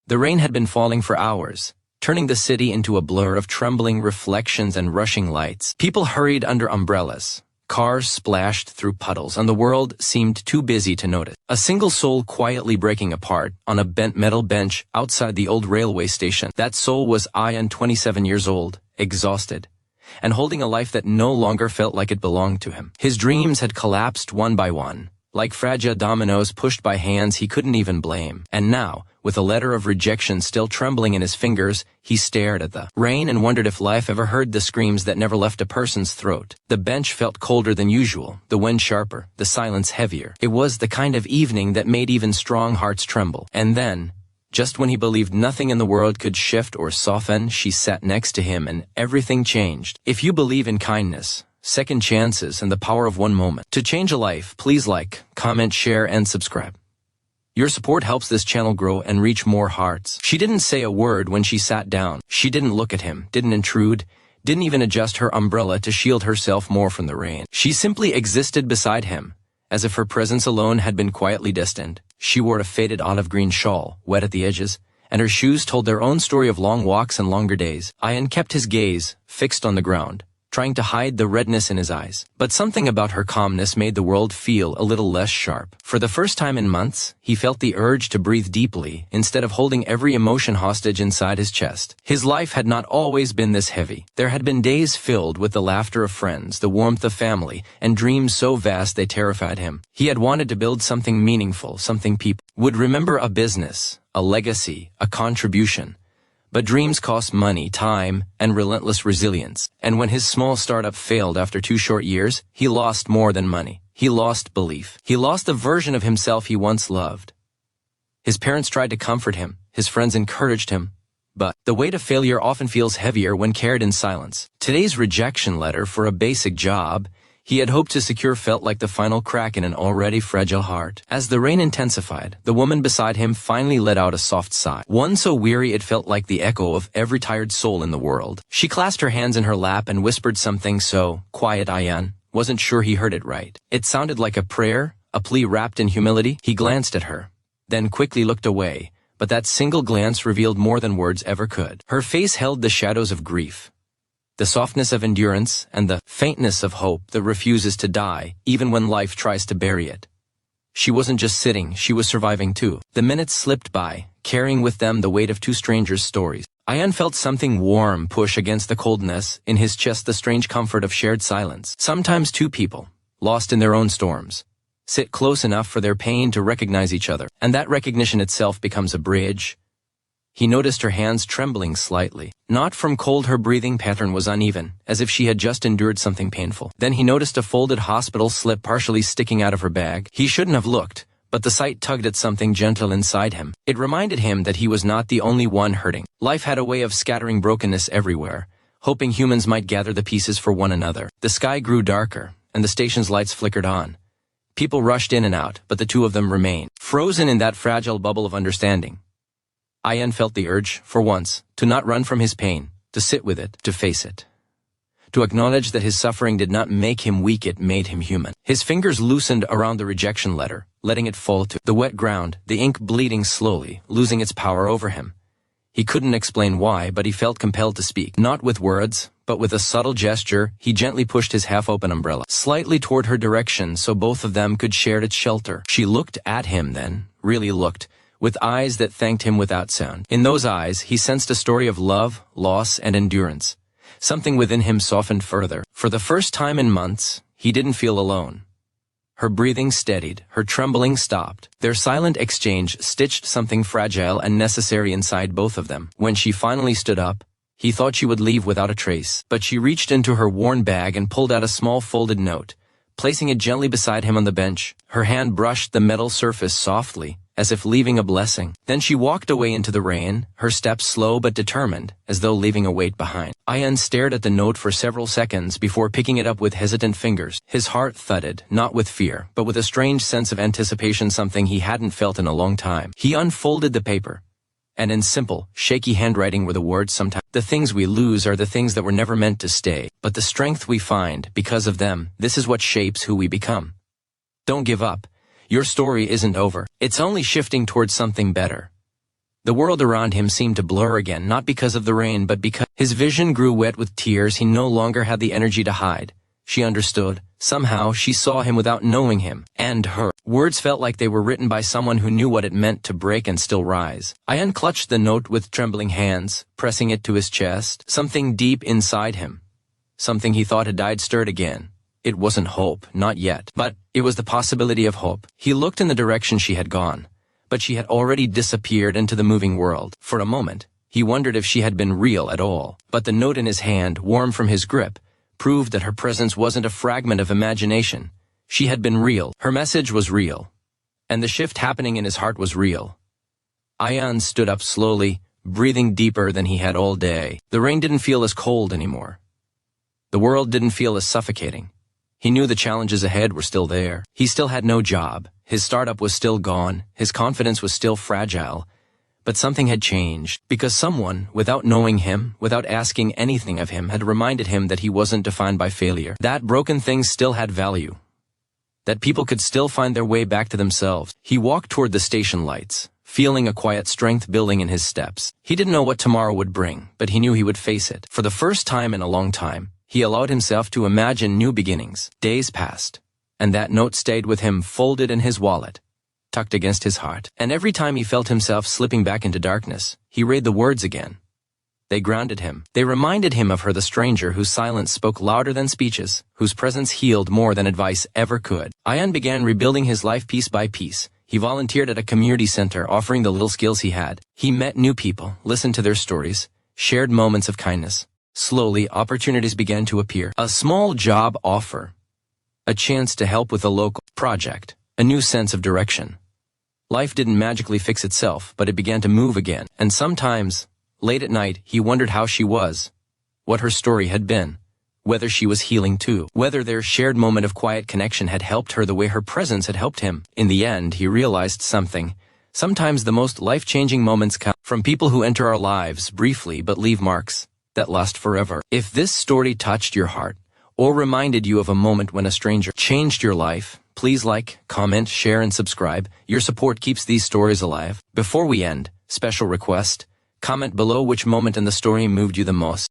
The rain had been falling for hours, turning the city into a blur of trembling reflections and rushing lights. People hurried under umbrellas. Cars splashed through puddles, and the world seemed too busy to notice. A single soul quietly breaking apart on a bent metal bench outside the old railway station. That soul was Ayan, 27 years old, exhausted, and holding a life that no longer felt like it belonged to him. His dreams had collapsed one by one, like fragile dominoes pushed by hands he couldn't even blame. And now, with a letter of rejection still trembling in his fingers, he stared at the rain and wondered if life ever heard the screams that never left a person's throat. The bench felt colder than usual, the wind sharper, the silence heavier. It was the kind of evening that made even strong hearts tremble. And then, just when he believed nothing in the world could shift or soften, she sat next to him and everything changed. If you believe in kindness, second chances, and the power of one moment to change a life, please like, comment, share, and subscribe. Your support helps this channel grow and reach more hearts. She didn't say a word when she sat down. She didn't look at him, didn't intrude, didn't even adjust her umbrella to shield herself more from the rain. She simply existed beside him, as if her presence alone had been quietly distant. She wore a faded olive green shawl, wet at the edges, and her shoes told their own story of long walks and longer days. Ayan kept his gaze fixed on the ground, trying to hide the redness in his eyes. But something about her calmness made the world feel a little less sharp. For the first time in months, he felt the urge to breathe deeply instead of holding every emotion hostage inside his chest. His life had not always been this heavy. There had been days filled with the laughter of friends, the warmth of family, and dreams so vast they terrified him. He had wanted to build something meaningful, something people would remember, a business, a legacy, a contribution. But dreams cost money, time, and relentless resilience. And when his small startup failed after 2 short years, he lost more than money. He lost belief. He lost the version of himself he once loved. His parents tried to comfort him. His friends encouraged him. But the weight of failure often feels heavier when carried in silence. Today's rejection letter for a basic job he had hoped to secure felt like the final crack in an already fragile heart. As the rain intensified, the woman beside him finally let out a soft sigh, one so weary it felt like the echo of every tired soul in the world. She clasped her hands in her lap and whispered something so quiet Ayan wasn't sure he heard it right. It sounded like a prayer, a plea wrapped in humility. He glanced at her, then quickly looked away, but that single glance revealed more than words ever could. Her face held the shadows of grief, the softness of endurance, and the faintness of hope that refuses to die, even when life tries to bury it. She wasn't just sitting, she was surviving too. The minutes slipped by, carrying with them the weight of 2 strangers' stories. Ayan felt something warm push against the coldness in his chest, the strange comfort of shared silence. Sometimes 2 people, lost in their own storms, sit close enough for their pain to recognize each other, and that recognition itself becomes a bridge. He noticed her hands trembling slightly. Not from cold, her breathing pattern was uneven, as if she had just endured something painful. Then he noticed a folded hospital slip partially sticking out of her bag. He shouldn't have looked, but the sight tugged at something gentle inside him. It reminded him that he was not the only one hurting. Life had a way of scattering brokenness everywhere, hoping humans might gather the pieces for one another. The sky grew darker, and the station's lights flickered on. People rushed in and out, but the 2 of them remained, frozen in that fragile bubble of understanding. Ayan felt the urge, for once, to not run from his pain, to sit with it, to face it. To acknowledge that his suffering did not make him weak, it made him human. His fingers loosened around the rejection letter, letting it fall to the wet ground, the ink bleeding slowly, losing its power over him. He couldn't explain why, but he felt compelled to speak. Not with words, but with a subtle gesture, he gently pushed his half-open umbrella slightly toward her direction so both of them could share its shelter. She looked at him then, really looked, with eyes that thanked him without sound. In those eyes, he sensed a story of love, loss, and endurance. Something within him softened further. For the first time in months, he didn't feel alone. Her breathing steadied, her trembling stopped. Their silent exchange stitched something fragile and necessary inside both of them. When she finally stood up, he thought she would leave without a trace. But she reached into her worn bag and pulled out a small folded note, placing it gently beside him on the bench. Her hand brushed the metal surface softly, as if leaving a blessing. Then she walked away into the rain, her steps slow but determined, as though leaving a weight behind. Ayan stared at the note for several seconds before picking it up with hesitant fingers. His heart thudded, not with fear, but with a strange sense of anticipation, something he hadn't felt in a long time. He unfolded the paper, and in simple, shaky handwriting were the words, "Sometimes the things we lose are the things that were never meant to stay, but the strength we find, because of them, this is what shapes who we become. Don't give up. Your story isn't over. It's only shifting towards something better." The world around him seemed to blur again, not because of the rain, but because his vision grew wet with tears. He no longer had the energy to hide. She understood. Somehow, she saw him without knowing him. And her words felt like they were written by someone who knew what it meant to break and still rise. Ayan clutched the note with trembling hands, pressing it to his chest. Something deep inside him, something he thought had died, stirred again. It wasn't hope, not yet, but it was the possibility of hope. He looked in the direction she had gone, but she had already disappeared into the moving world. For a moment, he wondered if she had been real at all. But the note in his hand, warm from his grip, proved that her presence wasn't a fragment of imagination. She had been real. Her message was real. And the shift happening in his heart was real. Ayan stood up slowly, breathing deeper than he had all day. The rain didn't feel as cold anymore. The world didn't feel as suffocating. He knew the challenges ahead were still there. He still had no job. His startup was still gone. His confidence was still fragile. But something had changed, because someone, without knowing him, without asking anything of him, had reminded him that he wasn't defined by failure. That broken things still had value. That people could still find their way back to themselves. He walked toward the station lights, feeling a quiet strength building in his steps. He didn't know what tomorrow would bring, but he knew he would face it. For the first time in a long time, he allowed himself to imagine new beginnings. Days passed, and that note stayed with him, folded in his wallet, tucked against his heart. And every time he felt himself slipping back into darkness, he read the words again. They grounded him. They reminded him of her, the stranger whose silence spoke louder than speeches, whose presence healed more than advice ever could. Ayan began rebuilding his life piece by piece. He volunteered at a community center, offering the little skills he had. He met new people, listened to their stories, shared moments of kindness. Slowly, opportunities began to appear. A small job offer, a chance to help with a local project, a new sense of direction. Life didn't magically fix itself, but it began to move again. And sometimes, late at night, he wondered how she was, what her story had been, whether she was healing too, whether their shared moment of quiet connection had helped her the way her presence had helped him. In the end, he realized something. Sometimes the most life-changing moments come from people who enter our lives briefly but leave marks that last forever. If this story touched your heart, or reminded you of a moment when a stranger changed your life, please like, comment, share, and subscribe. Your support keeps these stories alive. Before we end, special request, comment below which moment in the story moved you the most.